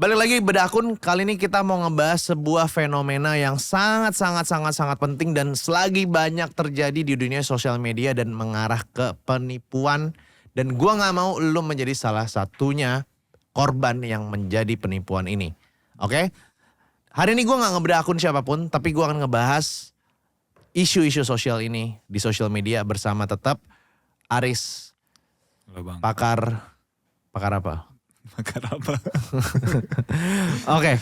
Balik lagi beda akun, kali ini kita mau ngebahas sebuah fenomena yang sangat penting dan selagi banyak terjadi di dunia sosial media dan mengarah ke penipuan. Dan gua gak mau lu menjadi salah satunya korban yang menjadi penipuan ini. Oke? Hari ini gua gak ngebeda akun siapapun, tapi gua akan ngebahas isu-isu sosial ini di sosial media bersama tetap Aris, Halo Bang. pakar apa? Pakar apa? Oke,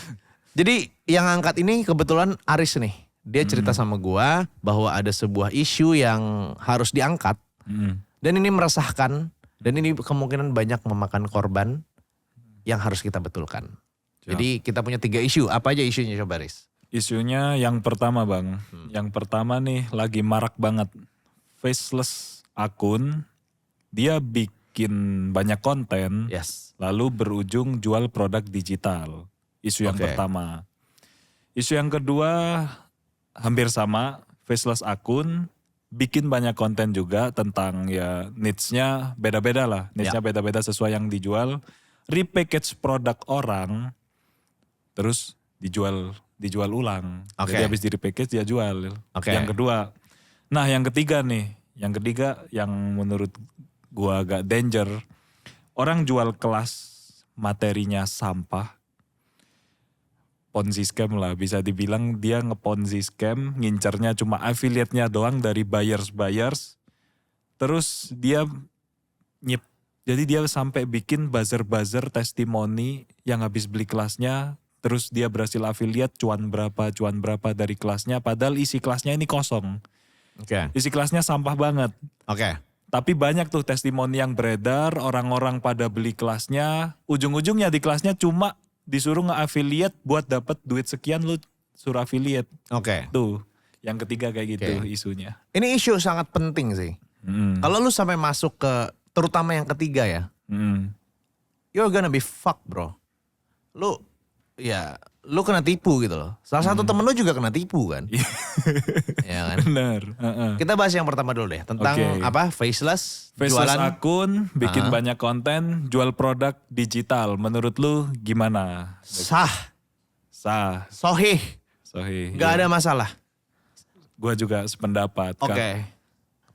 jadi yang angkat ini kebetulan Aris nih. Dia cerita sama gua bahwa ada sebuah isu yang harus diangkat. Dan ini meresahkan. Dan ini kemungkinan banyak memakan korban yang harus kita betulkan. Jadi kita punya 3 isu. Apa aja isunya coba Aris? Isunya yang pertama Bang. Yang pertama nih lagi marak banget. Faceless akun. Dia bikin banyak konten. Yes. Lalu berujung jual produk digital. Isu yang pertama. Isu yang kedua hampir sama. Faceless akun. Bikin banyak konten juga tentang ya needs-nya beda-beda lah. Needs-nya beda-beda sesuai yang dijual. Repackage produk orang. Terus dijual ulang. Jadi habis di repackage dia jual. Yang kedua. Nah yang ketiga nih. Yang ketiga yang menurut gua agak danger. Orang jual kelas materinya sampah. Ponzi scam lah, bisa dibilang dia nge-ponzi scam, ngincernya cuma affiliate-nya doang dari buyers. Terus dia jadi dia sampai bikin buzzer testimoni yang habis beli kelasnya, terus dia berhasil affiliate cuan berapa dari kelasnya, padahal isi kelasnya ini kosong. Isi kelasnya sampah banget. Tapi banyak tuh testimoni yang beredar, orang-orang pada beli kelasnya, ujung-ujungnya di kelasnya cuma disuruh nge-affiliate buat dapat duit sekian lu suruh affiliate. Tuh, yang ketiga kayak gitu isunya. Ini isu sangat penting sih. Kalau lu sampai masuk ke, terutama yang ketiga ya, you're gonna be fucked bro. Lu kena tipu gitu loh. Salah satu temen lu juga kena tipu kan. Ya kan? Bener. Kita bahas yang pertama dulu deh. Tentang apa? Faceless jualan. Akun, bikin banyak konten, jual produk digital. Menurut lu gimana? Sah. Sohih. Gak ada masalah. Gua juga sependapat.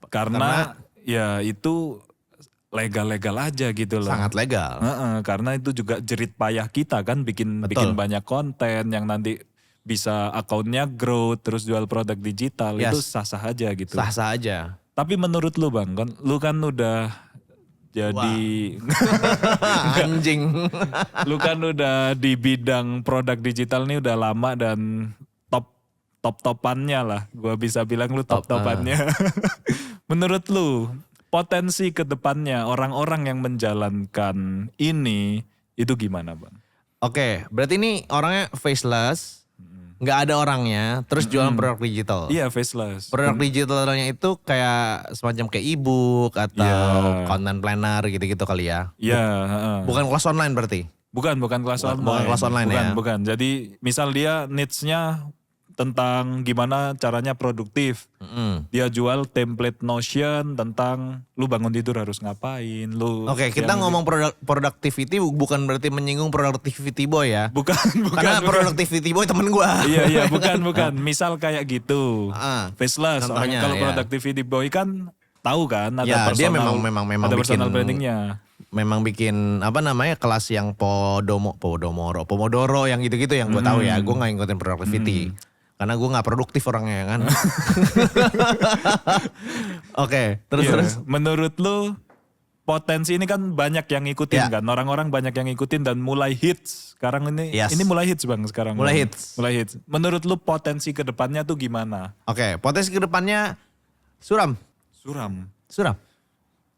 Karena ya itu legal-legal aja gitu loh. Sangat legal. Karena itu juga jerit payah kita kan bikin banyak konten yang nanti bisa akunnya grow terus jual produk digital. Itu sah-sah aja gitu. Sah-sah aja. Tapi menurut lu Bang, lu kan udah jadi anjing. Lu kan udah di bidang produk digital nih udah lama dan top-topannya lah. Gua bisa bilang lu top-topannya. Menurut lu potensi ke depannya orang-orang yang menjalankan ini itu gimana Bang? Berarti ini orangnya faceless, nggak ada orangnya, terus jualan produk digital. Iya faceless. Produk digitalnya itu kayak semacam kayak e-book atau content planner gitu-gitu kali ya. Iya. Bukan kelas online berarti? Bukan kelas online. Bukan kelas online ya? Bukan. Jadi misal dia needs-nya tentang gimana caranya produktif. Dia jual template Notion tentang lu bangun tidur harus ngapain. Kita ngomong productivity bukan berarti menyinggung productivity boy ya. Bukan. Karena productivity boy temen gua. Iya, bukan. Misal kayak gitu. Faceless. Kalau productivity boy kan tahu kan ada personal. Dia memang ada bikin personal brandingnya. Memang bikin kelas yang Pomodoro yang gitu-gitu yang gue tahu ya. Gue nggak ngikutin productivity. Karena gue gak produktif orangnya kan. Terus. Menurut lu potensi ini kan banyak yang ngikutin kan. Orang-orang banyak yang ngikutin dan mulai hits. Sekarang ini mulai hits Bang sekarang. Mulai hits. Menurut lu potensi ke depannya tuh gimana? Potensi ke depannya suram.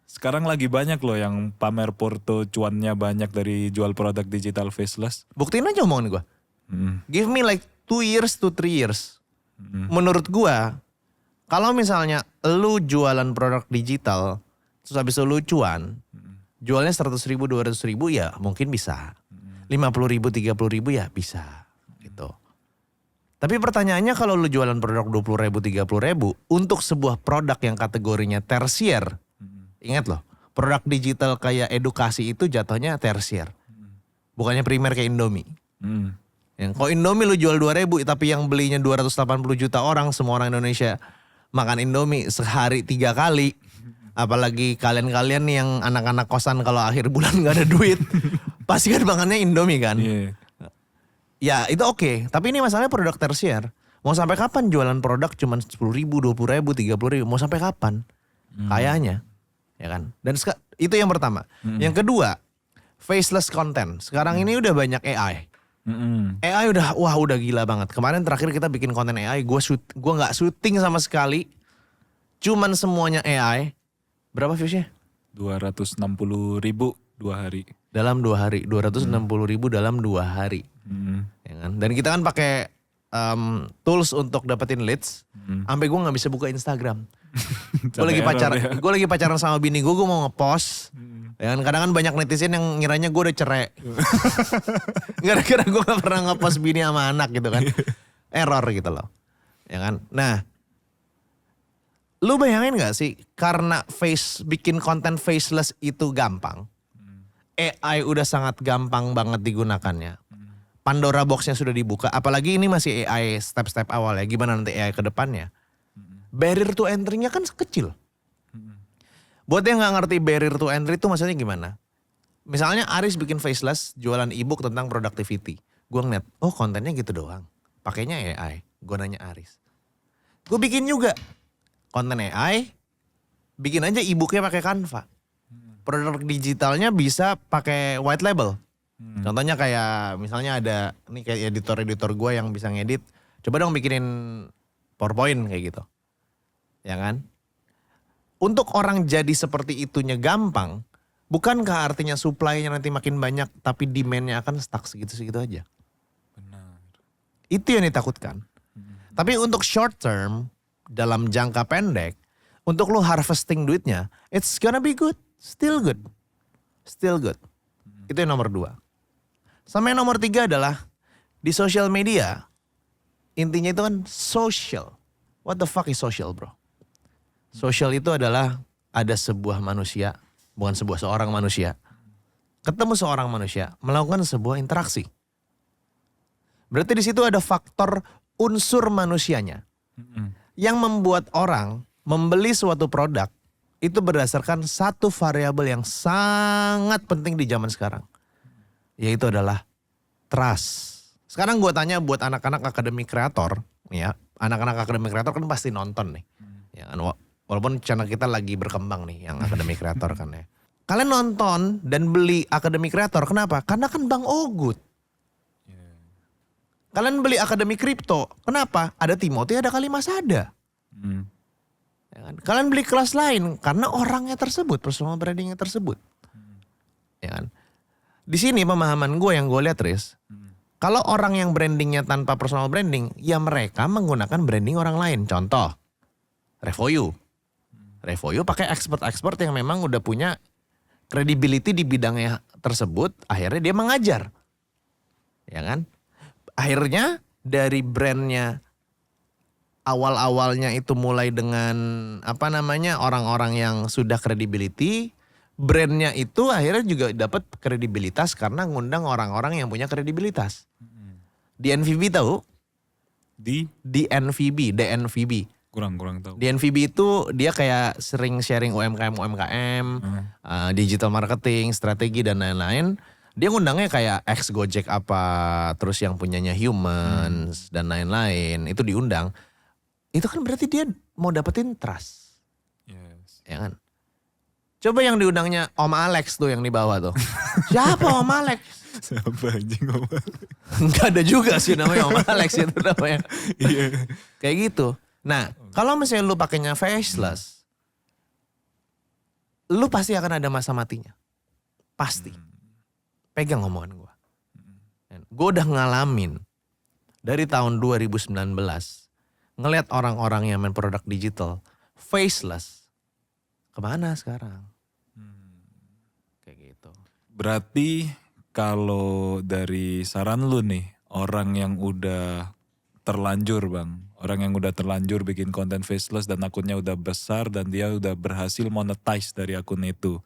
Sekarang lagi banyak loh yang pamer porto cuannya banyak dari jual produk digital faceless. Buktiin aja omongan gue. Give me like 2 years to 3 years. Menurut gua, kalau misalnya lu jualan produk digital, terus habis itu lu cuan, jualnya 100 ribu, 200 ribu ya mungkin bisa. 50 ribu, 30 ribu ya bisa. Gitu. Tapi pertanyaannya kalau lu jualan produk 20 ribu, 30 ribu, untuk sebuah produk yang kategorinya tersier, ingat loh, produk digital kayak edukasi itu jatuhnya tersier. Bukannya primer kayak Indomie. Hmm. Yang kalau Indomie lu jual 2.000 tapi yang belinya 280 juta orang, semua orang Indonesia makan Indomie sehari 3 kali. Apalagi kalian-kalian nih yang anak-anak kosan kalau akhir bulan gak ada duit. Pasti kan makannya Indomie kan. Iya. Ya itu oke. Tapi ini masalahnya produk tersier. Mau sampai kapan jualan produk cuman 10.000, 20.000, 30.000? Mau sampai kapan? Kayaknya. Ya kan. Dan itu yang pertama. Yang kedua, faceless content. Sekarang ini udah banyak AI. AI udah gila banget. Kemarin terakhir kita bikin konten AI, gua nggak syuting sama sekali. Cuman semuanya AI. Berapa viewsnya? 260.000 2 hari. Dalam 2 hari. 260.000 dalam 2 hari. Ya kan? Dan kita kan pakai tools untuk dapetin leads. Sampai gue nggak bisa buka Instagram. Gue lagi pacaran sama bini gue mau ngepost. Ya kan, kadang kan banyak netizen yang ngiranya gue udah cerai. Gara-gara gue gak pernah ngepost bini sama anak gitu kan. Error gitu loh. Ya kan. Nah, lu bayangin gak sih karena bikin konten faceless itu gampang. AI udah sangat gampang banget digunakannya. Pandora boxnya sudah dibuka. Apalagi ini masih AI step-step awal ya. Gimana nanti AI ke depannya. Barrier to entry-nya kan kecil. Buat yang gak ngerti barrier to entry itu maksudnya gimana? Misalnya Aris bikin faceless jualan ebook tentang productivity. Gue ngeliat, oh kontennya gitu doang. Pakainya AI. Gue nanya Aris. Gue bikin juga konten AI. Bikin aja ebooknya pakai Canva. Produk digitalnya bisa pakai white label. Contohnya kayak misalnya ada, nih kayak editor-editor gue yang bisa ngedit. Coba dong bikinin PowerPoint kayak gitu. Ya kan? Untuk orang jadi seperti itunya gampang, bukankah artinya supply-nya nanti makin banyak tapi demand-nya akan stuck segitu-segitu aja? Benar. Itu yang ditakutkan. Tapi untuk short term, dalam jangka pendek, untuk lo harvesting duitnya, it's gonna be good, still good. Still good. Itu yang nomor 2. Sama yang nomor 3 adalah di social media, intinya itu kan social. What the fuck is social, bro? Social itu adalah ada sebuah manusia, bukan seorang manusia. Ketemu seorang manusia, melakukan sebuah interaksi. Berarti di situ ada faktor unsur manusianya. Yang membuat orang membeli suatu produk itu berdasarkan satu variabel yang sangat penting di zaman sekarang. Yaitu adalah trust. Sekarang gue tanya buat anak-anak akademi kreator, ya, anak-anak akademi kreator kan pasti nonton nih. Ya kan, walaupun channel kita lagi berkembang nih yang akademi kreator kan ya. Kalian nonton dan beli akademi kreator, kenapa? Karena kan Bang Ogut. Kalian beli akademi kripto, kenapa? Ada Timothy, ada Kalimasada. Ya kan? Kalian beli kelas lain karena orangnya tersebut, personal brandingnya tersebut. Ya kan? Di sini pemahaman gue yang gue lihat, Riz. Kalau orang yang brandingnya tanpa personal branding, ya mereka menggunakan branding orang lain. Contoh, Revoyu. Revoyu pakai expert-expert yang memang udah punya credibility di bidangnya tersebut. Akhirnya dia mengajar. Ya kan? Akhirnya dari brandnya awal-awalnya itu mulai dengan orang-orang yang sudah credibility. Brandnya itu akhirnya juga dapat kredibilitas karena ngundang orang-orang yang punya kredibilitas. DNVB tahu? DNVB. Kurang tahu. DNVB itu dia kayak sering sharing UMKM, digital marketing, strategi dan lain-lain. Dia ngundangnya kayak ex Gojek apa, terus yang punyanya Humans dan lain-lain. Itu diundang. Itu kan berarti dia mau dapetin trust. Yes. Ya kan? Coba yang diundangnya Om Alex tuh yang di bawah tuh. Siapa Om Alex? Siapa anjing Om Alex? Enggak ada juga sih namanya Om Alex itu namanya. Iya. Kayak gitu. Nah, kalau misalnya lu pakainya faceless, lu pasti akan ada masa matinya. Pasti. Pegang omongan gue. Gue udah ngalamin dari tahun 2019 ngelihat orang-orang yang main produk digital faceless. Kemana sekarang? Kayak gitu. Berarti kalau dari saran lu nih, orang yang udah terlanjur Bang, orang yang udah terlanjur bikin konten faceless dan akunnya udah besar dan dia udah berhasil monetize dari akun itu.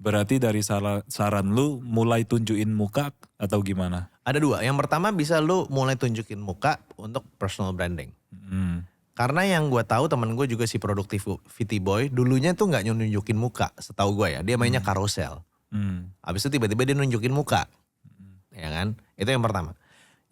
Berarti dari saran lu mulai tunjukin muka atau gimana? Ada dua. Yang pertama bisa lu mulai tunjukin muka untuk personal branding. Karena yang gue tahu temen gue juga si Productivity Boy dulunya tuh nggak nunjukin muka, setahu gue ya. Dia mainnya carousel. Habis itu tiba-tiba dia nunjukin muka, ya kan? Itu yang pertama.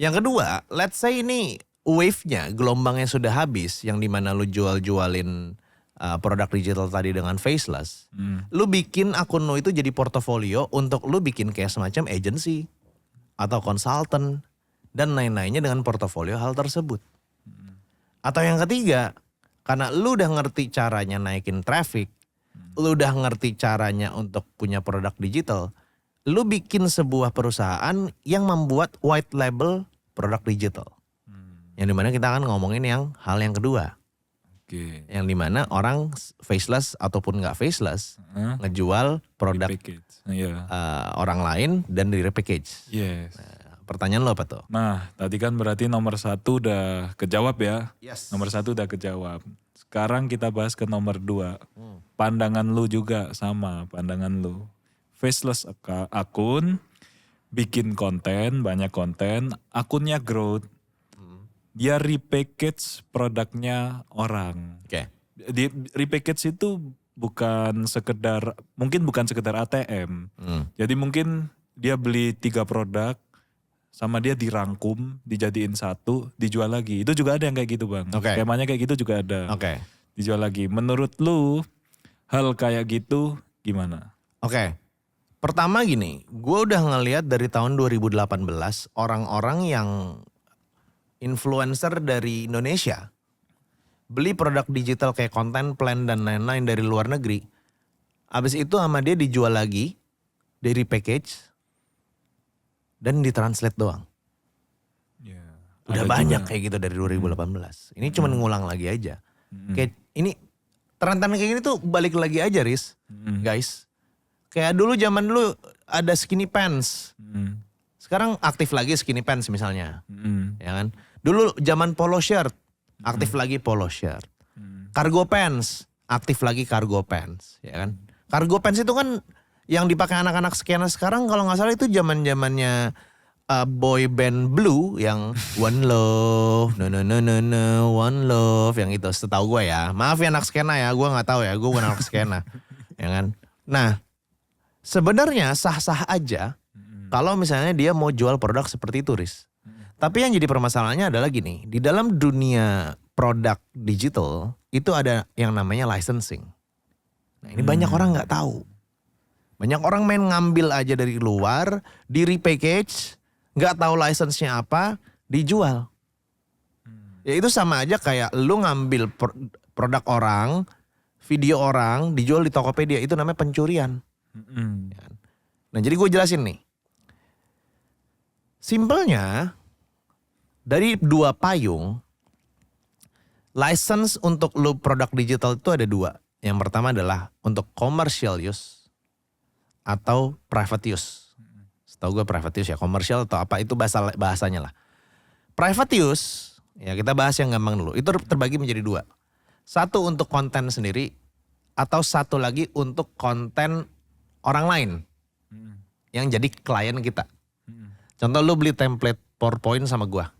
Yang kedua, let's say ini wave-nya, gelombangnya sudah habis, yang dimana lu jual-jualin produk digital tadi dengan faceless. Lu bikin akun lu itu jadi portofolio untuk lu bikin kayak semacam agency atau konsultan dan lain-lainnya dengan portofolio hal tersebut. Atau yang ketiga, karena lu udah ngerti caranya naikin traffic, lu udah ngerti caranya untuk punya produk digital, lu bikin sebuah perusahaan yang membuat white label produk digital. Yang dimana kita akan ngomongin hal yang kedua. Yang dimana orang faceless ataupun nggak faceless ngejual produk orang lain dan di repackage. Yes. Pertanyaan lo apa tuh? Nah, tadi kan berarti nomor 1 udah kejawab ya. Yes. Nomor 1 udah kejawab. Sekarang kita bahas ke nomor 2. Pandangan lu juga sama pandangan lu. Faceless akun, bikin konten, banyak konten, akunnya growth. Dia repackage produknya orang. Oke. Di repackage itu mungkin bukan sekedar ATM. Jadi mungkin dia beli 3 produk, sama dia dirangkum, dijadiin satu, dijual lagi. Itu juga ada yang kayak gitu bang. Skemanya kayak gitu juga ada. Dijual lagi. Menurut lu hal kayak gitu gimana? Pertama gini, gue udah ngelihat dari tahun 2018 orang-orang yang influencer dari Indonesia beli produk digital kayak content plan dan lain-lain dari luar negeri. Abis itu sama dia dijual lagi, dari package dan ditranslate doang. Udah banyak kayak gitu dari 2018. Ini cuma ngulang lagi aja. Kayak ini tren kayak gini tuh balik lagi aja Riz, guys. Kayak zaman dulu ada skinny pants. Sekarang aktif lagi skinny pants misalnya. Ya kan? Dulu zaman polo shirt, aktif lagi polo shirt. Cargo pants, aktif lagi cargo pants, ya kan? Cargo pants itu kan yang dipakai anak-anak skena sekarang kalau nggak salah itu zamannya boy band Blue yang One Love, no One Love yang itu setahu gue ya. Maaf ya anak skena ya, gue nggak tahu ya, gue bukan anak skena, ya kan? Nah, sebenarnya sah-sah aja kalau misalnya dia mau jual produk seperti itu, Riz. Tapi yang jadi permasalahannya adalah gini, di dalam dunia produk digital itu ada yang namanya licensing. Nah ini banyak orang nggak tahu. Banyak orang main ngambil aja dari luar, di repackage, nggak tahu license-nya apa, dijual. Ya itu sama aja kayak lu ngambil produk orang, video orang, dijual di Tokopedia, itu namanya pencurian. Nah jadi gue jelasin nih. Simpelnya, dari 2 payung, license untuk lu produk digital itu ada 2. Yang pertama adalah untuk commercial use atau private use. Setahu gue private use ya, komersial atau apa itu bahasanya lah. Private use, ya kita bahas yang gampang dulu. Itu terbagi menjadi 2. Satu untuk konten sendiri atau satu lagi untuk konten orang lain yang jadi klien kita. Contoh lu beli template PowerPoint sama gua.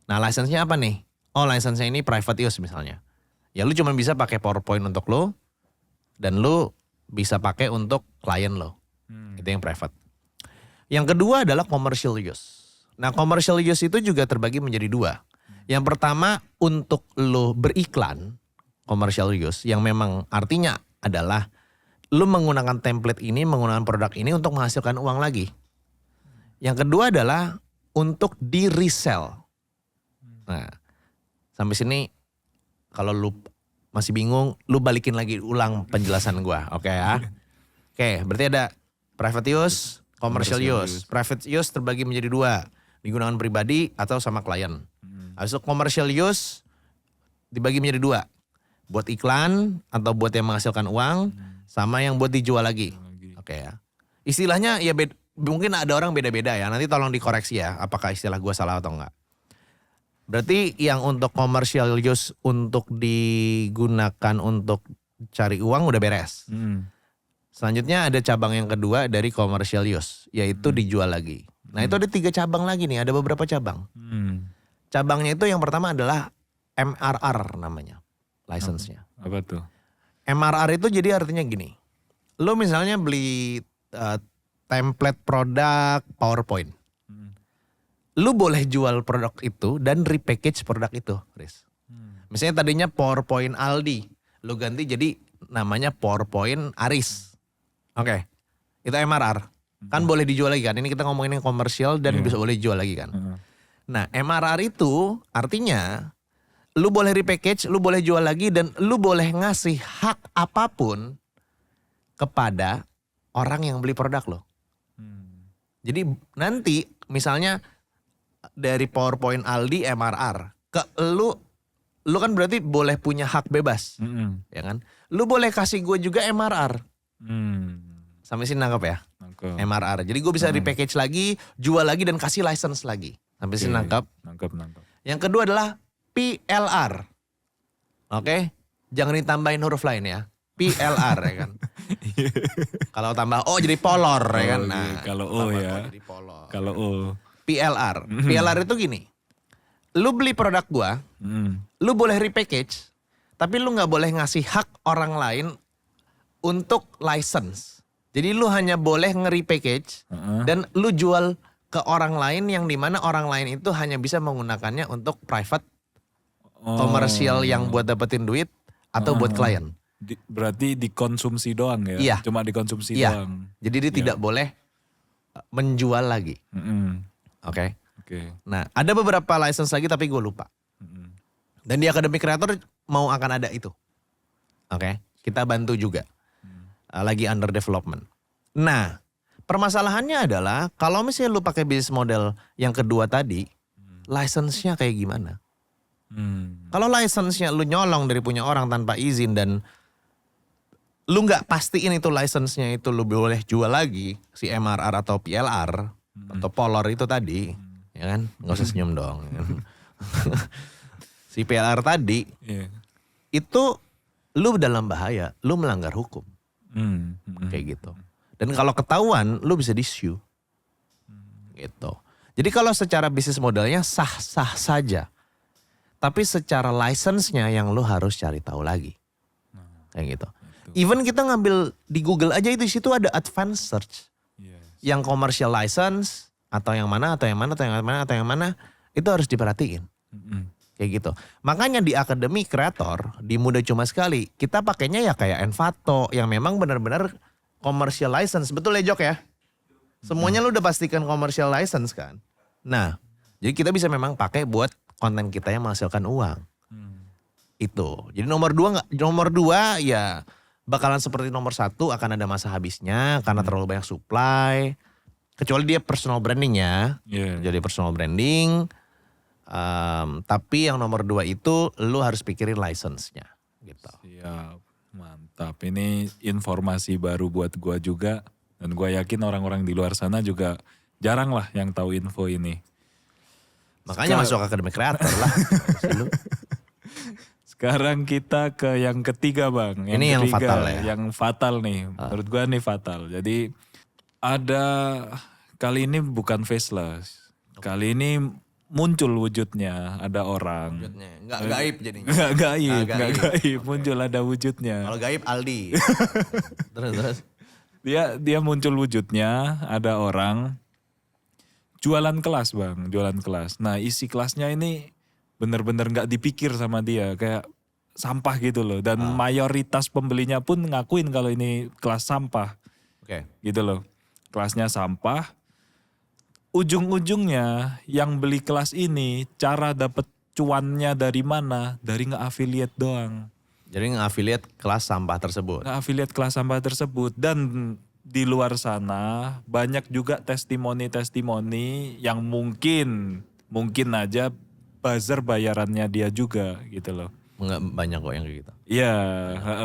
Nah license-nya apa nih? Oh license-nya ini private use misalnya. Ya lu cuma bisa pakai PowerPoint untuk lu dan lu bisa pakai untuk klien lo. Itu yang private. Yang kedua adalah commercial use. Nah commercial use itu juga terbagi menjadi 2. Yang pertama untuk lu beriklan, commercial use yang memang artinya adalah lu menggunakan template ini, menggunakan produk ini untuk menghasilkan uang lagi. Yang kedua adalah untuk di resell. Nah, sampai sini kalau lu masih bingung, lu balikin lagi ulang penjelasan gua, oke ya? Oke, berarti ada private use, commercial use. Private use terbagi menjadi 2, digunakan pribadi atau sama klien. Habis itu commercial use dibagi menjadi 2, buat iklan atau buat yang menghasilkan uang, sama yang buat dijual lagi. Oke ya. Istilahnya ya mungkin ada orang beda-beda ya. Nanti tolong dikoreksi ya, apakah istilah gue salah atau enggak. Berarti yang untuk commercial use untuk digunakan untuk cari uang udah beres. Selanjutnya ada cabang yang kedua dari commercial use, yaitu dijual lagi. Nah itu ada 3 cabang lagi nih, ada beberapa cabang. Cabangnya itu yang pertama adalah MRR namanya, license-nya. Apa tuh? MRR itu jadi artinya gini, lo misalnya beli template produk PowerPoint. Lu boleh jual produk itu dan repackage produk itu, Riz. Misalnya tadinya PowerPoint Aldi, lu ganti jadi namanya PowerPoint Aris. Oke, itu MRR. Kan boleh dijual lagi kan, ini kita ngomongin yang komersial dan bisa boleh dijual lagi kan. Nah MRR itu artinya lu boleh repackage, lu boleh jual lagi dan lu boleh ngasih hak apapun kepada orang yang beli produk lo. Jadi nanti misalnya dari PowerPoint Aldi MRR ke lu kan berarti boleh punya hak bebas, ya kan? Lu boleh kasih gue juga MRR. Sampai sini nangkep ya? Nangkep. MRR. Jadi gue bisa repackage lagi, jual lagi dan kasih license lagi. Sampai sini nangkep? Nangkep. Yang kedua adalah PLR. Oke? Jangan ditambahin huruf lain ya. PLR ya kan. Kalau tambah O jadi polor ya kan. Nah, kalau O tambah ya. jadi polor. Kalau O. PLR. PLR itu gini. Lu beli produk gua, lu boleh repackage, tapi lu nggak boleh ngasih hak orang lain untuk license. Jadi lu hanya boleh nge-repackage dan lu jual ke orang lain yang dimana orang lain itu hanya bisa menggunakannya untuk private, komersial yang buat dapetin duit atau buat klien. Berarti dikonsumsi doang ya? Iya. Cuma dikonsumsi Iya. doang. Jadi dia tidak boleh menjual lagi. Oke. Oke. Nah ada beberapa license lagi tapi gue lupa. Dan di Academy Creator mau akan ada itu. Oke. Kita bantu juga. Lagi under development. Nah permasalahannya adalah kalau misalnya lu pakai bisnis model yang kedua tadi, license-nya kayak gimana? Kalau license-nya lu nyolong dari punya orang tanpa izin dan lu nggak pastiin itu license-nya itu lu boleh jual lagi si MRR atau PLR atau Polor itu tadi, ya kan? Nggak usah senyum dong. Ya kan? Si PLR tadi itu lu dalam bahaya, lu melanggar hukum, kayak gitu. Dan kalau ketahuan, lu bisa di-sue, gitu. Jadi kalau secara bisnis modelnya sah-sah saja. Tapi secara license-nya yang lu harus cari tahu lagi. Kayak gitu. Even kita ngambil di Google aja itu di situ ada advanced search. Yang commercial license atau yang mana itu harus diperhatiin. Kayak gitu. Makanya di Academy Creator di Muda Cuma Sekali kita pakainya ya kayak Envato yang memang benar-benar commercial license. Betul ya Jok ya? Semuanya lu udah pastikan commercial license kan? Nah, jadi kita bisa memang pakai buat konten kita yang menghasilkan uang. Itu. Jadi nomor 2 ya bakalan seperti nomor 1 akan ada masa habisnya karena terlalu banyak supply. Kecuali dia personal branding ya. Jadi personal branding. Tapi yang nomor 2 itu lu harus pikirin license-nya gitu. Siap. Mantap. Ini informasi baru buat gua juga. Dan gua yakin orang-orang di luar sana juga jarang lah yang tahu info ini. Makanya masuk Academy Creator lah. Sekarang kita ke yang ketiga Bang. Ini yang fatal ya. Yang fatal nih. Menurut gua nih fatal. Jadi ada kali ini bukan faceless. Kali ini muncul wujudnya ada orang. Wujudnya. Nggak gaib jadinya. Nggak gaib. Muncul ada wujudnya. Kalau gaib Aldi. terus. Dia muncul wujudnya ada orang jualan kelas Bang. Jualan kelas. Nah isi kelasnya ini bener-bener gak dipikir sama dia. Kayak sampah gitu loh. Dan mayoritas pembelinya pun ngakuin kalau ini kelas sampah. Oke. Gitu loh. Kelasnya sampah. Ujung-ujungnya yang beli kelas ini cara dapet cuannya dari mana? Dari nge-affiliate doang. Jadi nge-affiliate kelas sampah tersebut. Nge-affiliate kelas sampah tersebut. Dan di luar sana banyak juga testimoni-testimoni yang mungkin aja buzzer bayarannya dia juga gitu loh. Enggak banyak kok yang kayak gitu. Iya,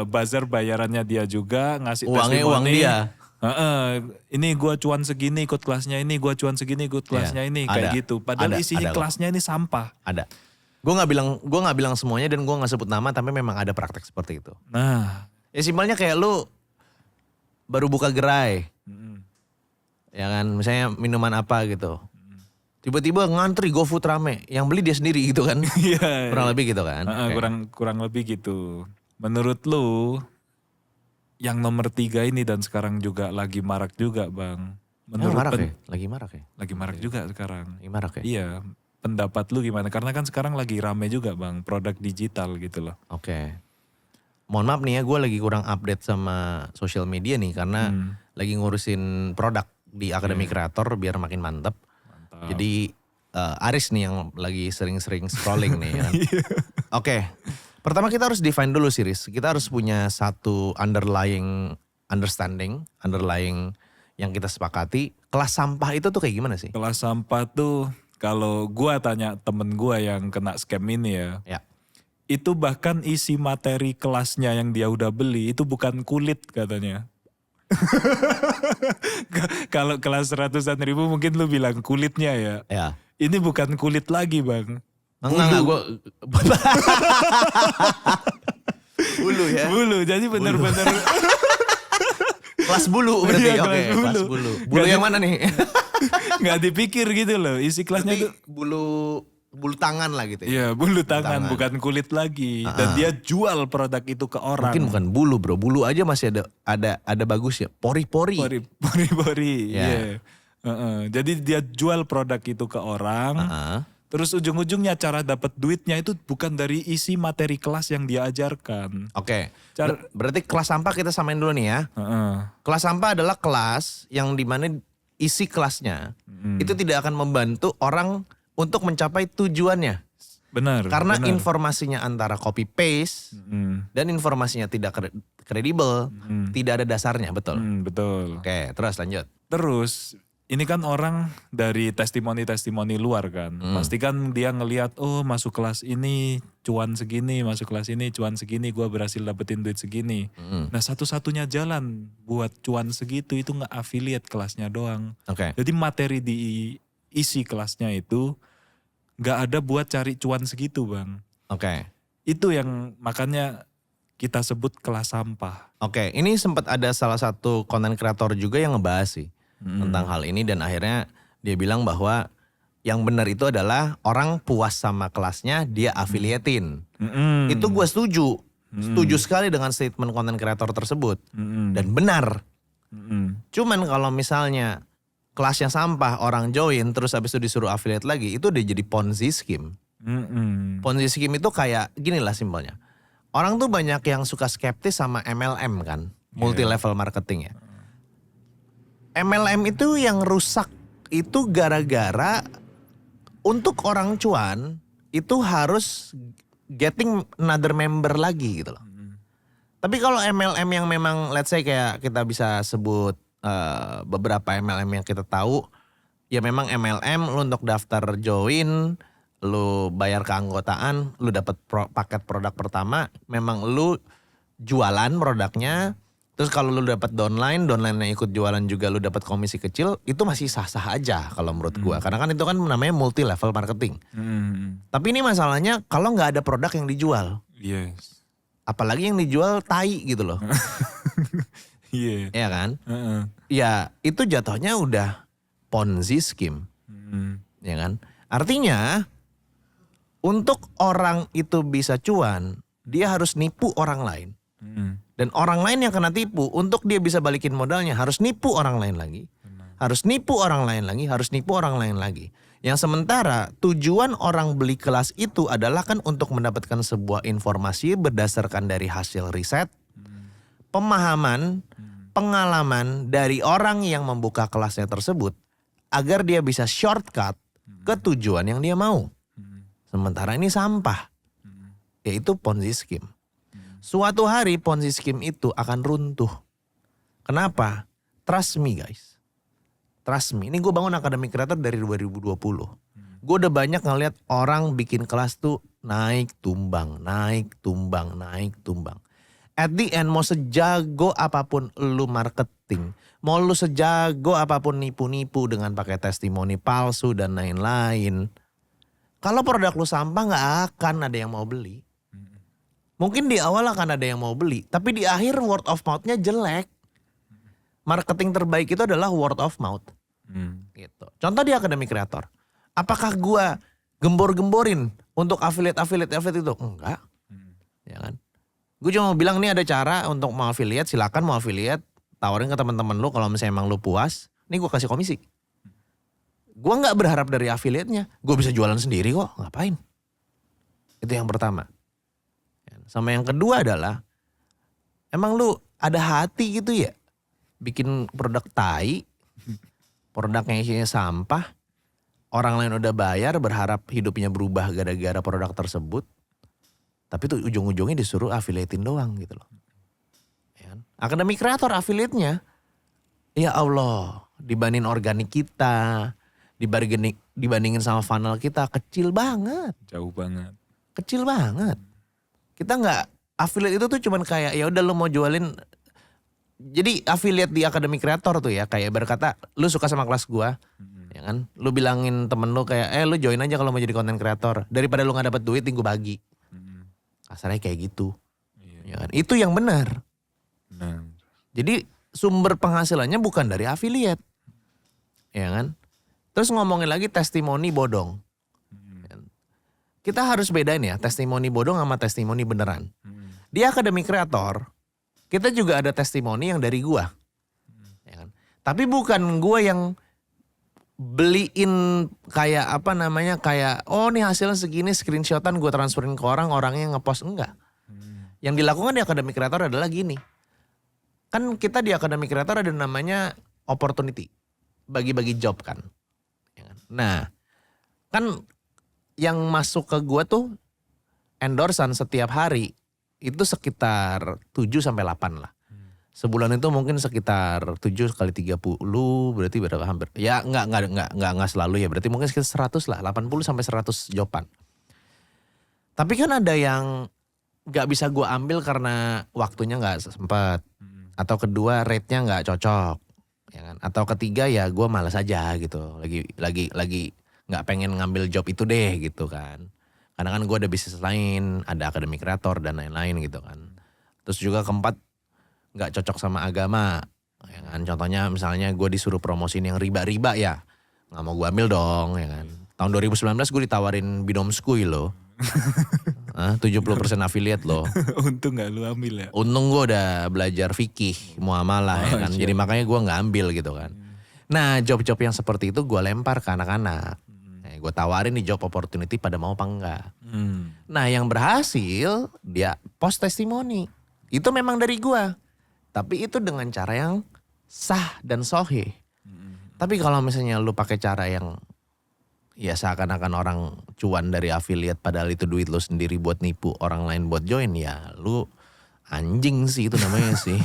buzzer bayarannya dia juga ngasih Uangnya testimoni. uang dia. Ini gua cuan segini ikut kelasnya ini, gua cuan segini ikut kelasnya ini kayak gitu. Padahal isinya kelasnya ini sampah. Ada. Gue nggak bilang semuanya dan gue nggak sebut nama tapi memang ada praktek seperti itu. Nah, ya simpelnya kayak lu baru buka gerai, Mm-mm. ya kan, misalnya minuman apa gitu. Tiba-tiba ngantri GoFood rame, yang beli dia sendiri gitu kan. Iya. Kurang lebih gitu kan. Oke. Kurang lebih gitu. Menurut lu yang nomor 3 ini dan sekarang juga lagi marak juga bang. Emang marak ya? Lagi marak ya? Lagi marak juga sekarang. Lagi marak ya? Iya. Pendapat lu gimana? Karena kan sekarang lagi rame juga bang produk digital gitu loh. Oke. Mohon maaf nih ya, gue lagi kurang update sama sosial media nih karena lagi ngurusin produk di Akademi Kreator biar makin mantep. Mantap. Jadi Aris nih yang lagi sering-sering scrolling nih ya kan. Oke. Pertama kita harus define dulu series. Kita harus punya satu underlying understanding, underlying yang kita sepakati. Kelas sampah itu tuh kayak gimana sih? Kelas sampah tuh kalau gua tanya temen gua yang kena scam ini ya. Ya. Itu bahkan isi materi kelasnya yang dia udah beli itu bukan kulit katanya. Kalau kelas 100-an ribu mungkin lu bilang kulitnya ya. Ya. Ini bukan kulit lagi bang. Enggak, gue bulu ya. Bulu, jadi benar-benar. Kelas bulu berarti. Iya, Oke, kelas bulu. kelas bulu. Bulu yang mana nih? Nggak dipikir gitu loh, isi kelasnya tuh. Bulu tangan lah gitu ya. Iya, bulu tangan, bukan kulit lagi. Dan dia jual produk itu ke orang. Mungkin bukan bulu bro, bulu aja masih ada bagus ya. Pori-pori. Pori-pori, Ya. iya. Jadi dia jual produk itu ke orang. Terus ujung-ujungnya cara dapat duitnya itu bukan dari isi materi kelas yang dia ajarkan. Oke, berarti kelas sampah kita samain dulu nih ya. Kelas sampah adalah kelas yang dimana isi kelasnya itu tidak akan membantu orang untuk mencapai tujuannya. Benar. Karena benar. informasinya antara copy paste dan informasinya tidak kredibel, tidak ada dasarnya, betul. Betul. Oke, terus lanjut. Terus ini kan orang dari testimoni-testimoni luar kan. Pasti kan dia ngelihat oh masuk kelas ini cuan segini, masuk kelas ini cuan segini, gua berhasil dapetin duit segini. Nah satu-satunya jalan buat cuan segitu itu nggak affiliate kelasnya doang. Oke. Jadi materi di isi kelasnya itu nggak ada buat cari cuan segitu bang. Oke. Itu yang makanya kita sebut kelas sampah. Oke, ini sempat ada salah satu konten kreator juga yang ngebahas sih tentang hal ini dan akhirnya dia bilang bahwa yang benar itu adalah orang puas sama kelasnya dia affiliatein. Itu gue setuju. Setuju sekali dengan statement konten kreator tersebut. Dan benar. Cuman kalau misalnya kelasnya sampah orang join terus habis itu disuruh affiliate lagi itu udah jadi Ponzi scheme. Ponzi scheme itu kayak gini lah simpelnya. Orang tuh banyak yang suka skeptis sama MLM kan. Multi level marketing ya. MLM itu yang rusak itu gara-gara untuk orang cuan itu harus getting another member lagi gitu loh. Tapi kalau MLM yang memang let's say kayak kita bisa sebut beberapa MLM yang kita tahu ya memang MLM lu untuk daftar join, lu bayar keanggotaan, lu dapat paket produk pertama, memang lu jualan produknya. Terus kalau lu dapat downline-nya ikut jualan juga lu dapat komisi kecil, itu masih sah-sah aja kalau menurut gua. Karena kan itu kan namanya multi level marketing. Tapi ini masalahnya kalau nggak ada produk yang dijual. Yes. Apalagi yang dijual tai gitu loh. Iya. Iya kan? Ya itu jatuhnya udah Ponzi scheme. Ya kan? Artinya untuk orang itu bisa cuan, dia harus nipu orang lain. Dan orang lain yang kena tipu, untuk dia bisa balikin modalnya harus nipu orang lain lagi. Harus nipu orang lain lagi, harus nipu orang lain lagi. Yang sementara tujuan orang beli kelas itu adalah kan untuk mendapatkan sebuah informasi berdasarkan dari hasil riset, pemahaman, pengalaman dari orang yang membuka kelasnya tersebut agar dia bisa shortcut ke tujuan yang dia mau. Sementara ini sampah, yaitu Ponzi scheme. Suatu hari Ponzi scheme itu akan runtuh. Kenapa? Trust me guys. Trust me. Ini gue bangun Akademi Kreator dari 2020. Gue udah banyak ngeliat orang bikin kelas tuh naik tumbang, naik tumbang, naik tumbang. At the end mau sejago apapun lu marketing, mau lu sejago apapun nipu-nipu dengan pakai testimoni palsu dan lain-lain. Kalau produk lu sampah gak akan ada yang mau beli. Mungkin di awal akan ada yang mau beli, tapi di akhir word of mouth-nya jelek. marketing terbaik itu adalah word of mouth. Gitu. Contoh di Academy Creator. Apakah gua gembor-gemborin untuk affiliate itu? Enggak. Ya kan? Gue cuma mau bilang nih ada cara untuk mau affiliate, silakan mau affiliate, tawarin ke teman-teman lu kalau misalnya emang lu puas, nih gue kasih komisi. Gue nggak berharap dari affiliate-nya, gue bisa jualan sendiri kok, ngapain? Itu yang pertama. Sama yang kedua adalah, emang lu ada hati gitu ya, bikin produk tai, produknya isinya sampah, orang lain udah bayar berharap hidupnya berubah gara-gara produk tersebut. Tapi tuh ujung-ujungnya disuruh affiliatein doang gitu loh. Ya kan? Academy Creator affiliate-nya, ya Allah, dibandingin organik kita, dibandingin sama funnel kita, kecil banget. Jauh banget. Kecil banget. Kita nggak, affiliate itu tuh cuman kayak ya udah lu mau jualin. Jadi affiliate di Academy Creator tuh ya kayak berkata lu suka sama kelas gua. Ya kan? Lu bilangin temen lu kayak lu join aja kalau mau jadi content creator. Daripada lu gak dapet duit gue bagi. Kasarnya kayak gitu. Ya kan? Itu yang benar. Jadi sumber penghasilannya bukan dari affiliate. Ya kan? Terus ngomongin lagi testimoni bodong. Kita harus bedain ya testimoni bodong sama testimoni beneran. Di Academy Creator kita juga ada testimoni yang dari gua. Ya kan? Tapi bukan gua yang beliin kayak apa namanya kayak oh nih hasilnya segini screenshotan gue transferin ke orang, orangnya ngepost, enggak. Yang dilakukan di Academy Creator adalah gini. Kan kita di Academy Creator ada namanya opportunity, bagi-bagi job kan. Nah kan yang masuk ke gue tuh endorsean setiap hari itu sekitar 7-8 lah. Sebulan itu mungkin sekitar 7 kali 30 berarti berapa hampir. Ya enggak selalu ya, berarti mungkin sekitar 100 lah, 80 sampai 100 joban. Tapi kan ada yang enggak bisa gue ambil karena waktunya enggak sempat. Atau kedua rate-nya enggak cocok. Ya kan? Atau ketiga ya gue malas aja gitu. Lagi enggak pengen ngambil job itu deh gitu kan. Karena kan gue ada bisnis lain, ada Academy Creator dan lain-lain gitu kan. Terus juga keempat, nggak cocok sama agama, ya kan? Contohnya misalnya gue disuruh promosiin yang riba-riba ya, nggak mau gue ambil dong, ya kan? Tahun 2019 gue ditawarin Binomskui loh, 70% affiliate loh. Untung nggak lu ambil ya? Untung gue udah belajar fikih, muamalah ya kan, jadi makanya gue nggak ambil gitu kan. Nah job-job yang seperti itu gue lempar ke anak-anak, gue tawarin di job opportunity pada mau apa enggak. Nah yang berhasil dia post testimoni, itu memang dari gue. Tapi itu dengan cara yang sah dan sahih. Tapi kalau misalnya lu pakai cara yang ya seakan-akan orang cuan dari affiliate padahal itu duit lu sendiri buat nipu orang lain buat join, ya lu anjing sih itu namanya sih.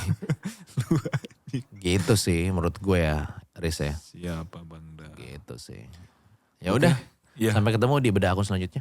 Gitu sih menurut gue ya, Riz ya. Siapa Bang Da? Gitu sih. Ya udah, sampai ketemu di bedah akun selanjutnya.